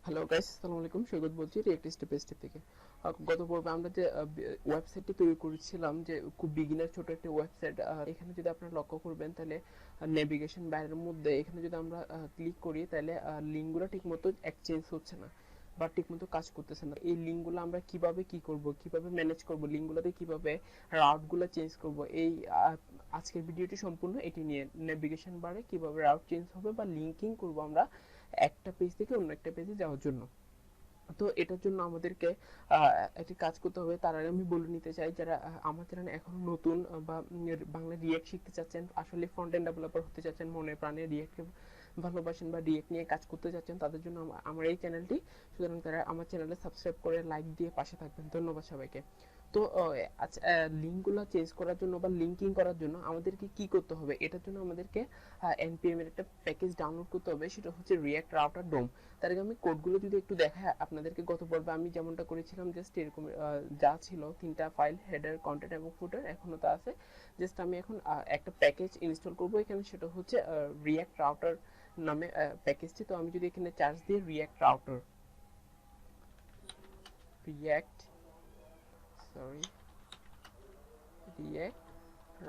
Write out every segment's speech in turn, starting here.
Hello guys, আসসালামু আলাইকুম। সৈকত বলছি রিয়েক্ট স্টেপ থেকে। গত পর্বে আমরা যে ওয়েবসাইটটি তৈরি করেছিলাম, যে খুব বিগিনার ছোট একটা ওয়েবসাইট, এখানে যদি আপনারা লক্ষ্য করবেন তাহলে নেভিগেশন বাইরের মধ্যে এখানে যদি আমরা ক্লিক করি তাহলে লিঙ্কগুলো ঠিকমতো এক্সচেঞ্জ হচ্ছে না বা ঠিকমতো কাজ করতেছে না। এই লিঙ্কগুলো আমরা কিভাবে কি করব, কিভাবে ম্যানেজ করব, লিঙ্কগুলোতে কিভাবে রাউটগুলো চেঞ্জ করব, এই আজকের ভিডিওটি সম্পূর্ণ এটি নিয়ে। নেভিগেশন বারে কিভাবে রাউট চেঞ্জ হবে বা লিঙ্কিং করব আমরা একটা পেজ থেকে অন্য একটা পেজে যাওয়ার জন্য। তো এটার জন্য আমাদেরকে একটি কাজ করতে হবে। তার আগে আমি বলে নিতে চাই, যারা আমার চ্যানেলে এখন নতুন বা বাংলা রিয়েক্ট শিখতে চাচ্ছেন, আসলে ফ্রন্ট এন্ড ডেভেলপার হতে চাচ্ছেন, মনে প্রাণে রিয়েক্টকে ভালোবাসেন বা রিয়েক্ট নিয়ে কাজ করতে চাচ্ছেন, তাদের জন্য আমার এই চ্যানেলটি। সুতরাং তারা আমার চ্যানেলে সাবস্ক্রাইব করে লাইক দিয়ে পাশে থাকবেন। ধন্যবাদ সবাইকে। তো আচ্ছা, লিঙ্কগুলো চেঞ্জ করার জন্য বা লিঙ্কিং করার জন্য আমাদেরকে কি করতে হবে? এটার জন্য আমাদেরকে npm এর একটা প্যাকেজ ডাউনলোড করতে হবে, সেটা হচ্ছে রিয়েক্ট রাউটার ডোম। তার আগে আমি কোডগুলো যদি একটু দেখাই আপনাদেরকে, গত পর্বে আমি যেমনটা করেছিলাম জাস্ট এরকম যা ছিল তিনটা ফাইল, হেডার, কন্টেন্ট এবং ফুটার, এখনো তা আছে। জাস্ট আমি এখন একটা প্যাকেজ ইনস্টল করব এখানে, সেটা হচ্ছে রিয়েক্ট রাউটার নামে প্যাকেজটি। তো আমি যদি এখানে চার্জ দিই react sorry react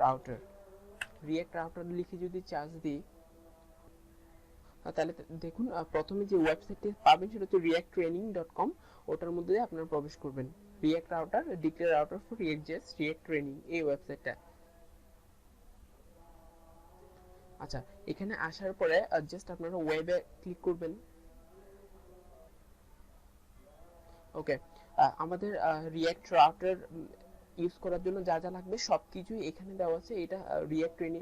router react router লিখে যদি চার্জ দিই, তাহলে দেখুন প্রথমে যে ওয়েবসাইটটি পাবেন সেটা হচ্ছে reacttraining.com। ওটার মধ্যে আপনারা প্রবেশ করবেন। React router, declare router for React JS, React training, এই ওয়েবসাইটটা। আচ্ছা, এখানে আসার পরে জাস্ট আপনারা ওয়েবে ক্লিক করবেন। ওকে, আমাদের রিয়েক্ট রাউটার ইউজ করার জন্য যা যা লাগবে সবকিছুই এখানে দেওয়া আছে। এটা রিয়েক্ট ট্রেনিং,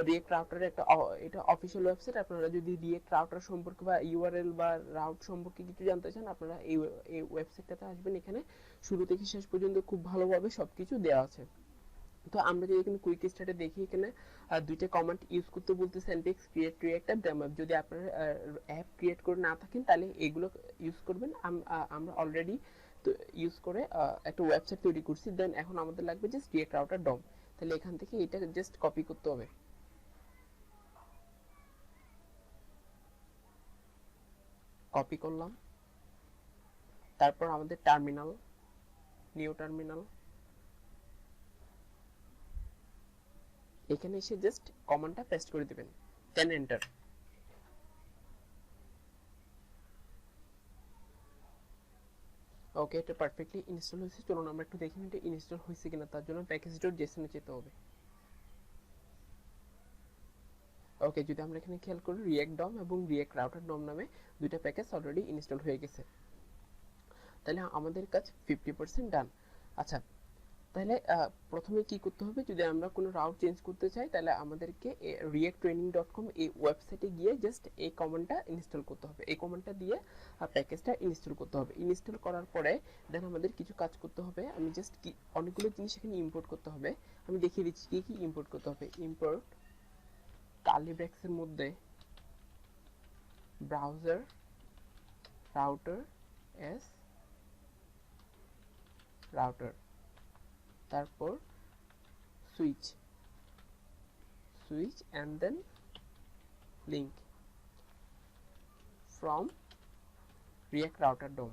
রিয়েক্ট রাউটারের একটা এটা অফিসিয়াল ওয়েবসাইট। আপনারা যদি রিয়েক্ট রাউটার সম্পর্কে বা ইউআরএল বা রাউট সম্পর্কে কিছু জানতে চান, আপনারা এই ওয়েবসাইটটাতে আসবেন। এখানে শুরু থেকে শেষ পর্যন্ত খুব ভালোভাবে সবকিছু দেওয়া আছে। তো আমরা যদি এখানে কুইক স্টার্টে দেখি, এখানে দুইটা কমান্ড ইউজ করতে বলতেছে, সিনট্যাক্স ক্রিয়েট রিয়েক্ট ডেমো। যদি আপনারা অ্যাপ ক্রিয়েট করে না থাকেন তাহলে এগুলো ইউজ করবেন। আমরা অলরেডি তো ইউজ করে একটা ওয়েবসাইট তৈরি করছি। দেন এখন আমাদের লাগবে জাস্ট রিয়েক্ট রাউটার ডম। তাহলে এখান থেকে এটা জাস্ট কপি করতে হবে। কপি করলাম, তারপর আমাদের টার্মিনাল, নিউ টার্মিনাল, এখানে এসে জাস্ট কমান্ডটা পেস্ট করে দিবেন, দেন এন্টার। ওকে, এটা পারফেক্টলি ইনস্টল হয়েছে। চলুন আমরা একটু দেখি এটা ইনস্টল হয়েছে কিনা। তার জন্য প্যাকেজ.json এ যেতে হবে। ওকে, যদি আমরা এখানে খেয়াল করি, রিয়েক্ট ডম এবং রিয়েক্ট রাউটার ডম নামে দুইটা প্যাকেজ অলরেডি ইনস্টল হয়ে গেছে। তাহলে আমাদের কাজ 50% ডান। আচ্ছা, তাহলে প্রথমে কি করতে হবে? যদি আমরা কোনো রাউট চেঞ্জ করতে চাই তাহলে আমাদেরকে reacttraining.com এই ওয়েবসাইটে গিয়ে জাস্ট এই কমান্ডটা ইনস্টল করতে হবে। এই কমান্ডটা দিয়ে প্যাকেজটা ইনস্টল করতে হবে। ইনস্টল করার পরে দেন আমাদের কিছু কাজ করতে হবে। আমি জাস্ট অনেকগুলো জিনিস এখানে ইম্পোর্ট করতে হবে। আমি দেখিয়ে দিচ্ছি কি কি ইম্পোর্ট করতে হবে। ইম্পোর্ট কার্লি ব্র্যাকেটের মধ্যে ব্রাউজার রাউটার এস রাউটার, তারপর switch and then link from react router DOM,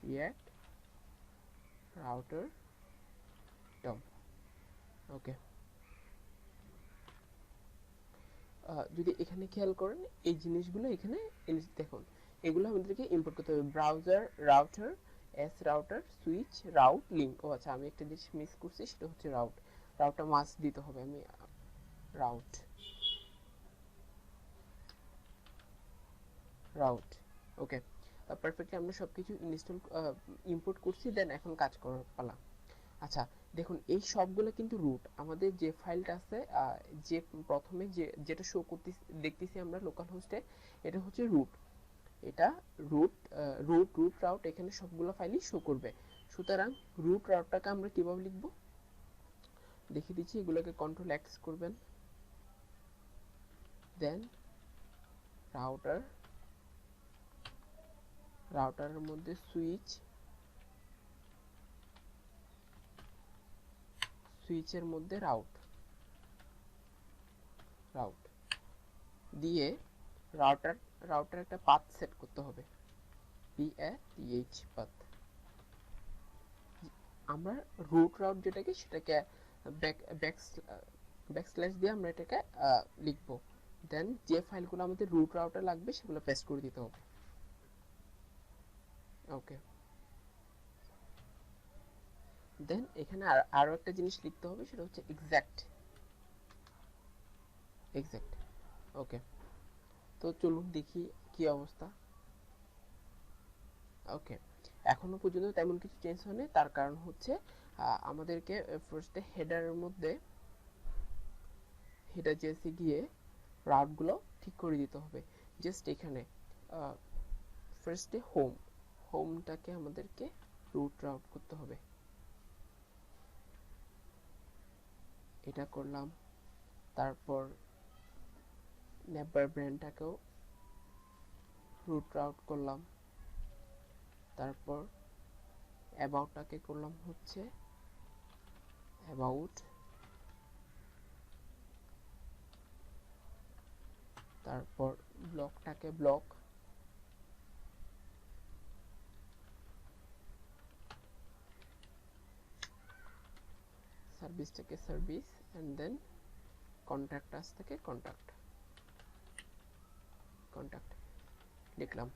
react router DOM। ওকে, যদি এখানে খেয়াল করেন এই জিনিসগুলো এখানে দেখুন, এগুলো আমাদেরকে ইম্পোর্ট করতে হবে। Browser router as router switch route link. ও আচ্ছা, আমি একটা জিনিস মিস করছি, সেটা হচ্ছে রাউটটা মাস্ট দিতে হবে। আমি রাউট ওকে, পারফেক্টলি আমরা সবকিছু ইম্পোর্ট করছি। দেন এখন কাজ করার পালা। আচ্ছা, দেখুন এই সবগুলো কিন্তু রুট। আমাদের যে ফাইলটা আছে, যে প্রথমে যেটা শো করতেছি দেখতেছি আমরা লোকাল হোস্টে, এটা হচ্ছে রুট। এটা রুট রাউট, এখানে সবগুলো ফাইলই শো করবে। সুতরাং রুট রাউটটাকে আমরা কিভাবে লিখব দেখিয়ে দিচ্ছি। এগুলোকে কন্ট্রোল এক্স করবেন, দেন রাউটারের মধ্যে সুইচের মধ্যে রাউট দিয়ে রাউটার রাউটার একটা পাথ সেট করতে হবে, PATH পাথ। আমরা রুট রাউট যেটাকে সেটাকে ব্যাক ব্যাকস্ল্যাশ দিয়ে আমরা এটাকে লিখবো, দেন যে ফাইলগুলো আমাদের রুট রাউটে লাগবে সেগুলো পেস্ট করে দিতে হবে। ওকে, দেন এখানে আরো একটা জিনিস লিখতে হবে, সেটা হচ্ছে এক্সাক্ট। ওকে, তো চলুন দেখি কি অবস্থা। ওকে, এখনো পর্যন্ত তেমন কিছু চেঞ্জ হয়নি, তার কারণ হচ্ছে আমাদেরকে ফার্স্টে হেডারের মধ্যে হেডার জেসি গিয়ে রাউটগুলো ঠিক করে দিতে হবে। জাস্ট এখানে ফার্স্টে হোমটাকে আমাদেরকে রুট রাউট করতে হবে, এটা করলাম। তারপর নেবার ব্র্যান্ডটাকেও রুট রাউট করলাম। তারপর অ্যাবাউটটাকে করলাম হচ্ছে অ্যাবাউট। তারপর ব্লকটাকে ব্লক, সার্ভিসটাকে service, and then contact us থেকে কন্ট্যাক্ট লিখলাম।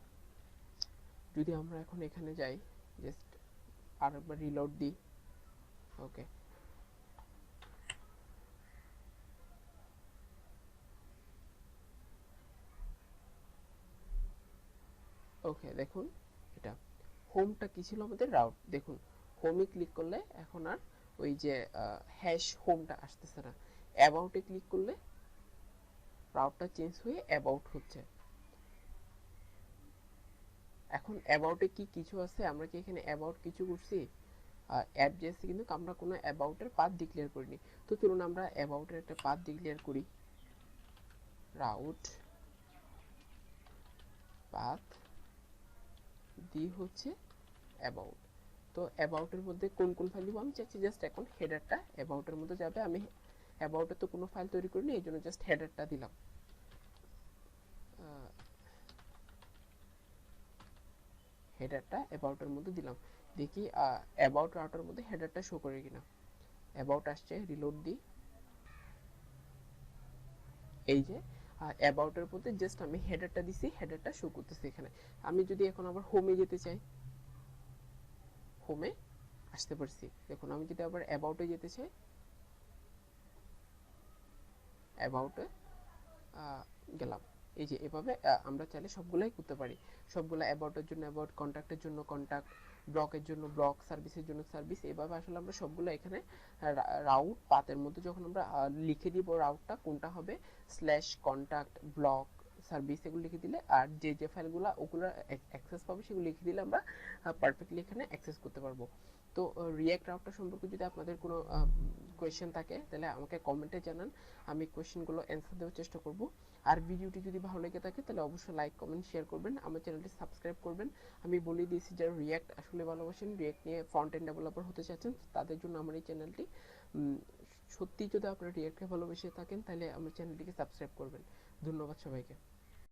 যদি আমরা এখন এখানে যাই, জাস্ট আরেকবার রিলোড দিই। ওকে, ওকে দেখুন, এটা হোমটা কি ছিল আমাদের রাউট। দেখুন হোমে ক্লিক করলে এখন আর ওই যে হ্যাশ হোমটা আসতেছে না। অ্যাবাউটে ক্লিক করলে রাউটটা চেঞ্জ হয়ে অ্যাবাউট হচ্ছে। এখন অ্যাবাউটে কি কিছু আছে? আমরা কি এখানে অ্যাবাউট কিছু করছি? অ্যাপ জেসি কিন্তু আমরা কোনো অ্যাবাউটের পাথ ডিক্লেয়ার করিনি। তো চলুন আমরা অ্যাবাউটের একটা পাথ ডিক্লেয়ার করি, রাউট পাথ দি হচ্ছে অ্যাবাউট। তো অ্যাবাউটের মধ্যে কোন কোন ফাইল দিব আমি চাচ্ছি, জাস্ট এখন হেডারটা অ্যাবাউটের মধ্যে যাবে। আমি অ্যাবাউটে তো কোনো ফাইল তৈরি করিনি, এই জন্য জাস্ট হেডারটা দিলাম। হেডারটা অ্যাবাউটের মধ্যে দিলাম, দেখি অ্যাবাউট রাউটার মধ্যে হেডারটা শো করে কিনা। অ্যাবাউট আসছে, রিলোড দিই। এই যে অ্যাবাউটের মধ্যে জাস্ট আমি হেডারটা দিছি, হেডারটা শো করতেছে এখানে। আমি যদি এখন আবার হোমে যেতে চাই, হোমে আসতে পারছি। দেখুন আমি যদি আবার অ্যাবাউটে যেতে চাই, অ্যাবাউটে গেলাম। এই যে এভাবে আমরা চাইলে সবগুলাই করতে পারি। সবগুলা অ্যাবাউটের জন্য অ্যাবাউট, কন্ট্যাক্টের জন্য কন্ট্যাক্ট, ব্লকের জন্য ব্লক, সার্ভিসের জন্য সার্ভিস। এভাবে আসলে আমরা সবগুলো এখানে রাউট পাথের মধ্যে যখন আমরা লিখে দিব রাউটটা কোনটা হবে, স্ল্যাশ কন্ট্যাক্ট ব্লক সার্ভিস এগুলো লিখে দিলে, আর যে যে ফাইলগুলো ওগুলো অ্যাক্সেস পাবে সেগুলো লিখে দিলে আমরা পারফেক্টলি এখানে অ্যাক্সেস করতে পারবো। তো রিঅ্যাক্ট রাউটার সম্পর্কে যদি আপনাদের কোনো কোয়েশ্চেন থাকে তাহলে আমাকে কমেন্টে জানান, আমি কোয়েশ্চেনগুলো অ্যান্সার দেওয়ার চেষ্টা করব। আর ভিডিওটি যদি ভালো লেগে থাকে তাহলে অবশ্যই লাইক কমেন্ট শেয়ার করবেন, আমার চ্যানেলটি সাবস্ক্রাইব করবেন। আমি বলে দিয়েছি যারা রিঅ্যাক্ট আসলে ভালোবাসেন, রিঅ্যাক্ট নিয়ে ফ্রন্ট এন্ড ডেভেলপার হতে চাচ্ছেন, তাদের জন্য আমার এই চ্যানেলটি। সত্যি যদি আপনারা রিঅ্যাক্টকে ভালোবেসে থাকেন তাহলে আমার চ্যানেলটিকে সাবস্ক্রাইব করবেন। ধন্যবাদ সবাইকে।